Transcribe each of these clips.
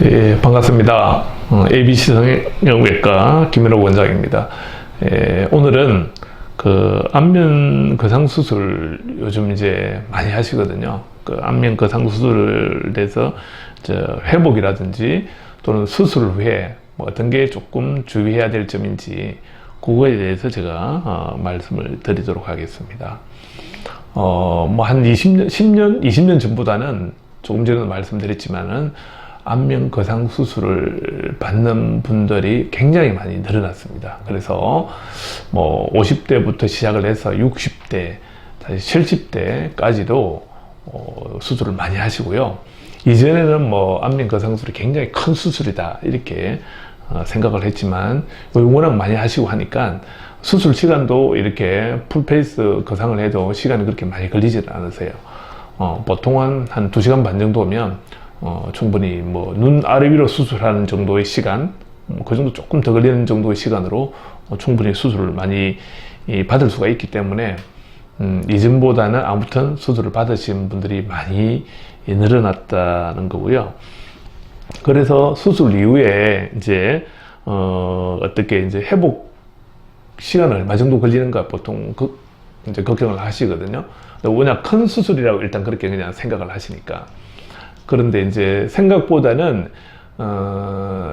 예, 반갑습니다. ABC 성형외과 김현욱 원장입니다. 오늘은 안면 거상 수술 요즘 이제 많이 하시거든요. 안면 거상 수술을 해서 회복이라든지 또는 수술 후에 뭐 어떤 게 조금 주의해야 될 점인지 그거에 대해서 제가 말씀을 드리도록 하겠습니다. 뭐 한 20년 전보다는 조금 전에도 말씀드렸지만은 안면 거상 수술을 받는 분들이 굉장히 많이 늘어났습니다. 그래서 뭐 50대부터 시작을 해서 60대, 다시 70대까지도 수술을 많이 하시고요. 이전에는 뭐 안면 거상 수술이 굉장히 큰 수술이다 이렇게 생각을 했지만 워낙 많이 하시고 하니까 수술 시간도 이렇게 풀페이스 거상을 해도 시간이 그렇게 많이 걸리지는 않으세요. 보통은 한 2시간 반 정도면 충분히 뭐 눈 아래 위로 수술하는 정도의 시간, 그 정도 조금 더 걸리는 정도의 시간으로 충분히 수술을 많이 받을 수가 있기 때문에 이전보다는 아무튼 수술을 받으신 분들이 많이 늘어났다는 거고요. 그래서 수술 이후에 이제 어떻게 이제 회복 시간을 얼마 정도 걸리는가 보통 이제 걱정을 하시거든요. 워낙 큰 수술이라고 일단 그렇게 그냥 생각을 하시니까. 그런데 이제 생각보다는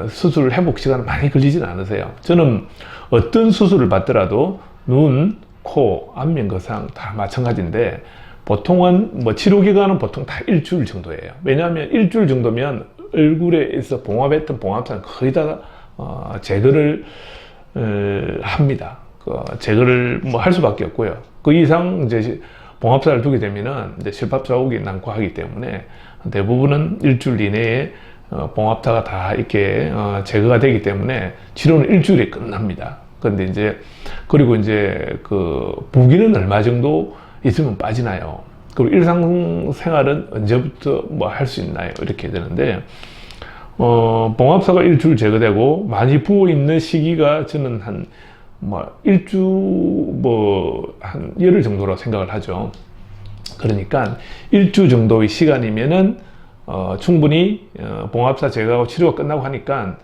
수술 회복 시간은 많이 걸리지는 않으세요. 저는 어떤 수술을 받더라도 눈, 코, 안면 거상 다 마찬가지인데 보통은 뭐 치료 기간은 보통 다 일주일 정도예요. 왜냐하면 일주일 정도면 얼굴에서 봉합했던 봉합살은 거의 다 제거를 합니다. 제거를 뭐 할 수밖에 없고요. 그 이상 이제 봉합살을 두게 되면은 이제 실밥 자국이 난고하기 때문에 대부분은 일주일 이내에 봉합타가 다 이렇게 제거가 되기 때문에 치료는 일주일에 끝납니다. 그런데 이제 그리고 이제 부기는 얼마 정도 있으면 빠지나요? 그리고 일상생활은 언제부터 뭐 할 수 있나요? 이렇게 되는데 봉합사가 일주일 제거되고 많이 부어 있는 시기가 저는 한 한 열흘 정도로 생각을 하죠. 그러니까 일주 정도의 시간이면은 충분히 봉합사 제거하고 치료가 끝나고 하니까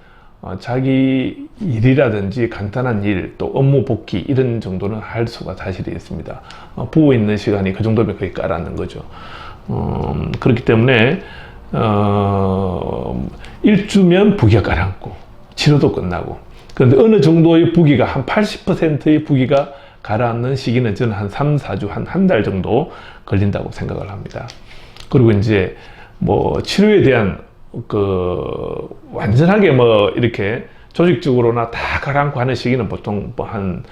자기 일이라든지 간단한 일, 또 업무 복귀 이런 정도는 할 수가 사실이 있습니다. 부어 있는 시간이 그 정도면 거의 깔아앉는 거죠. 그렇기 때문에 일주면 부기가 깔아앉고 치료도 끝나고, 그런데 어느 정도의 부기가 한 80%의 부기가 가라앉는 시기는 저는 한 3, 4주, 한 달 정도 걸린다고 생각을 합니다. 그리고 이제 뭐 치료에 대한 완전하게 뭐 이렇게 조직적으로나 다 가라앉고 하는 시기는 보통 뭐 한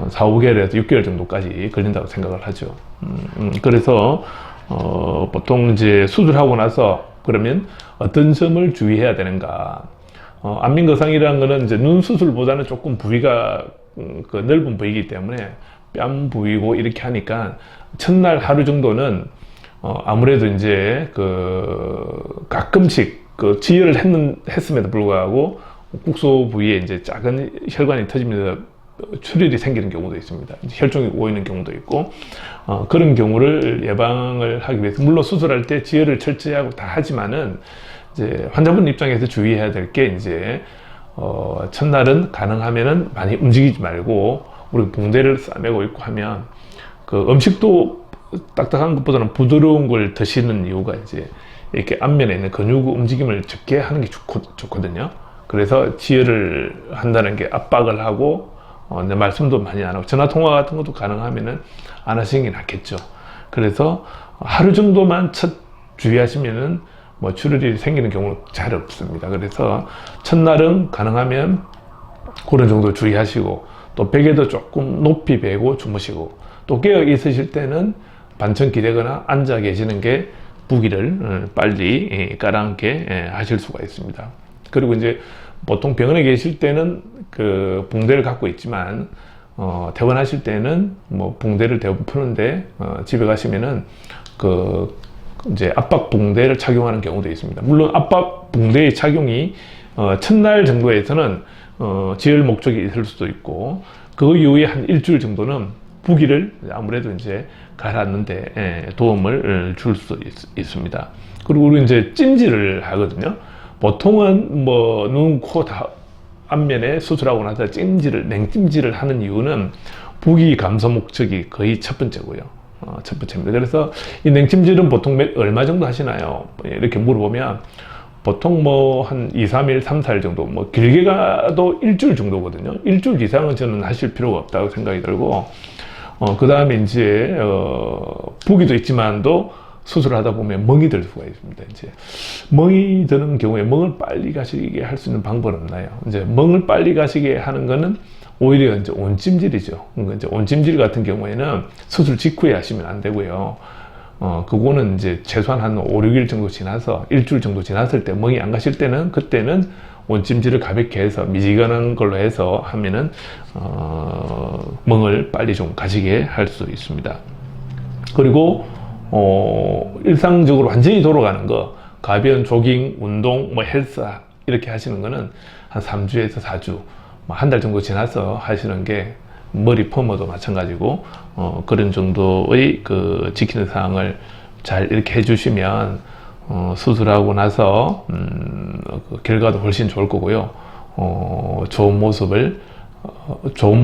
4, 5개월에서 6개월 정도까지 걸린다고 생각을 하죠. 그래서 보통 이제 수술하고 나서 그러면 어떤 점을 주의해야 되는가? 안면 거상이라는 거는 이제 눈 수술보다는 조금 부위가 넓은 부위이기 때문에 뺨 부위고 이렇게 하니까 첫날 하루 정도는 아무래도 이제 가끔씩 지혈을 했음에도 불구하고 국소 부위에 이제 작은 혈관이 터지면서 출혈이 생기는 경우도 있습니다. 혈종이 오이는 경우도 있고, 그런 경우를 예방을 하기 위해서 물론 수술할 때 지혈을 철저히 하고 다 하지만은 이제 환자분 입장에서 주의해야 될 게 이제 첫날은 가능하면은 많이 움직이지 말고 우리 붕대를 싸매고 있고 하면 음식도 딱딱한 것보다는 부드러운 걸 드시는 이유가 이제 이렇게 앞면에 있는 근육 움직임을 적게 하는 게 좋거든요. 그래서 지혈을 한다는 게 압박을 하고 내 말씀도 많이 안 하고 전화 통화 같은 것도 가능하면은 안 하시는 게 낫겠죠. 그래서 하루 정도만 주의하시면은 뭐 출혈이 생기는 경우는 잘 없습니다. 그래서 첫날은 가능하면 그런 정도 주의하시고, 또 베개도 조금 높이 베고 주무시고, 또 깨어 있으실 때는 반천 기대거나 앉아 계시는 게 부기를 빨리 가라앉게 하실 수가 있습니다. 그리고 이제 보통 병원에 계실 때는 붕대를 갖고 있지만 퇴원하실 때는 뭐 붕대를 대부분 푸는데 집에 가시면은 이제 압박 붕대를 착용하는 경우도 있습니다. 물론 압박 붕대의 착용이 첫날 정도에서는 지혈 목적이 있을 수도 있고, 그 이후에 한 일주일 정도는 부기를 아무래도 이제 가라앉는데 도움을 줄 수 있습니다. 그리고 우리 이제 찜질을 하거든요. 보통은 뭐 눈, 코, 다 안면에 수술하고 나서 냉찜질을 하는 이유는 부기 감소 목적이 거의 첫 번째고요. 첫 번째입니다. 그래서 이 냉찜질은 보통 얼마 정도 하시나요? 이렇게 물어보면 보통 뭐 한 2, 3일, 3, 4일 정도, 뭐 길게 가도 일주일 정도거든요. 일주일 이상은 저는 하실 필요가 없다고 생각이 들고, 그 다음에 이제, 부기도 있지만도 수술을 하다 보면 멍이 들 수가 있습니다. 이제 멍이 드는 경우에 멍을 빨리 가시게 할 수 있는 방법은 없나요? 이제 멍을 빨리 가시게 하는 거는 오히려 이제 온찜질이죠. 그러니까 이제 온찜질 같은 경우에는 수술 직후에 하시면 안 되고요. 그거는 이제 최소한 한 5, 6일 정도 지나서 일주일 정도 지났을 때 멍이 안 가실 때는 그때는 온찜질을 가볍게 해서 미지근한 걸로 해서 하면은 멍을 빨리 좀 가시게 할 수 있습니다. 그리고 일상적으로 완전히 돌아가는 거, 가변, 조깅, 운동, 뭐 헬스 이렇게 하시는 거는 한 3주에서 4주, 한 달 정도 지나서 하시는 게 머리 펌어도 마찬가지고 그런 정도의 그 지키는 사항을 잘 이렇게 해주시면 수술하고 나서 그 결과도 훨씬 좋을 거고요. 좋은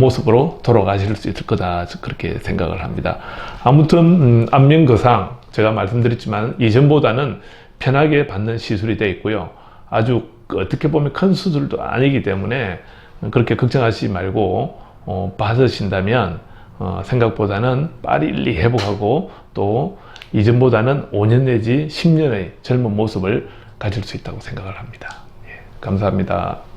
모습으로 돌아가실 수 있을 거다, 그렇게 생각을 합니다. 아무튼 안면거상 제가 말씀드렸지만 이전보다는 편하게 받는 시술이 되어 있고요. 아주 어떻게 보면 큰 수술도 아니기 때문에 그렇게 걱정하시지 말고 받으신다면 생각보다는 빨리 회복하고 또 이전보다는 5년 내지 10년의 젊은 모습을 가질 수 있다고 생각을 합니다. 예, 감사합니다.